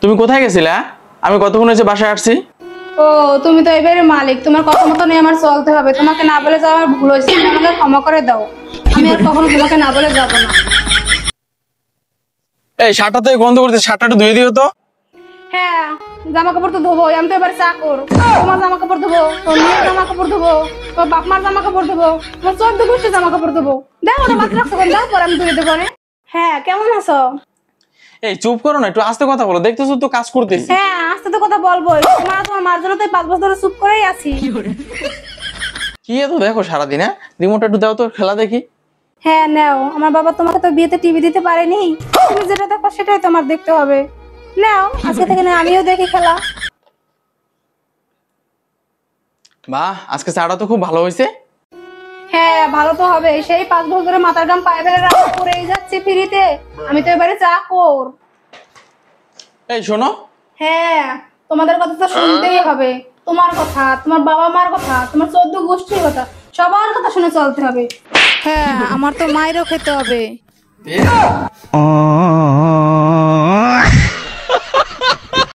তুমি কোথায় গেছিলা? আমি কতক্ষণ হয়েছে বাসায় আসছি। ও তুমি তো এবারে মালিক, তোমার কথা মতো নিয়ে আমার চলতে হবে। তোমাকে না বলে যাওয়া আমার ভুল হয়েছে, তুমি আমাকে ক্ষমা করে দাও। আমি আর কখনো তোমাকে না বলে যাব না। এই শার্টটা তো গন্ধ করতে, শার্টটা একটু ধুয়ে দিও তো। হ্যাঁ, জামা কাপড় তো ধোবো, আমি তো এবার চাকর। তোমার জামা কাপড় ধোবো, তোর মেয়ের জামা কাপড় ধোবো, তোর বাপ মার জামা কাপড় ধোবো, তোমার 14 গোষ্ঠীর জামা কাপড় ধোবো। দেখো ওটা বাদ রাখছো কেন? দাও পরে আমি ধুয়ে দেবো। হ্যাঁ, কেমন আছো? এই চুপ করো না, একটু আস্তে কথা বলো, দেখতেছো তো কাজ করতেছি। হ্যাঁ, আস্তে তো কথা বলবোই। তোমার মার জন্য তো 5 বছর ধরে চুপ করেই আছি। কি এত দেখো সারাদিন? হ্যাঁ, রিমোটটা একটু দাও তো, খেলা দেখি। হ্যাঁ নাও, আমার বাবা তোমাকে তো বিয়েতে টিভি দিতে পারেনি, তুমি যেটা দেখো সেটাই তোমার দেখতে হবে। নাও, আজকে থেকে না আমিও দেখি খেলা। বাহ, আজকে চাটা তো খুব ভালো হয়েছে। হ্যাঁ, ভালো তো হবে। সেই 5 বছর ধরে মাথার গাম পায়ে ফেলে রান্না করেই যাচ্ছি ফ্রিতে। আমি তো এবারে চাকর। এই শোনো। হ্যাঁ, তোমাদের কথা তো শুনতেই হবে। তোমার কথা, তোমার বাবা মার কথা, তোমার 14 গোষ্ঠীর কথা, সবার কথা শুনে চলতে হবে। হ্যাঁ, আমার তো মায়েরও খেতে হবে।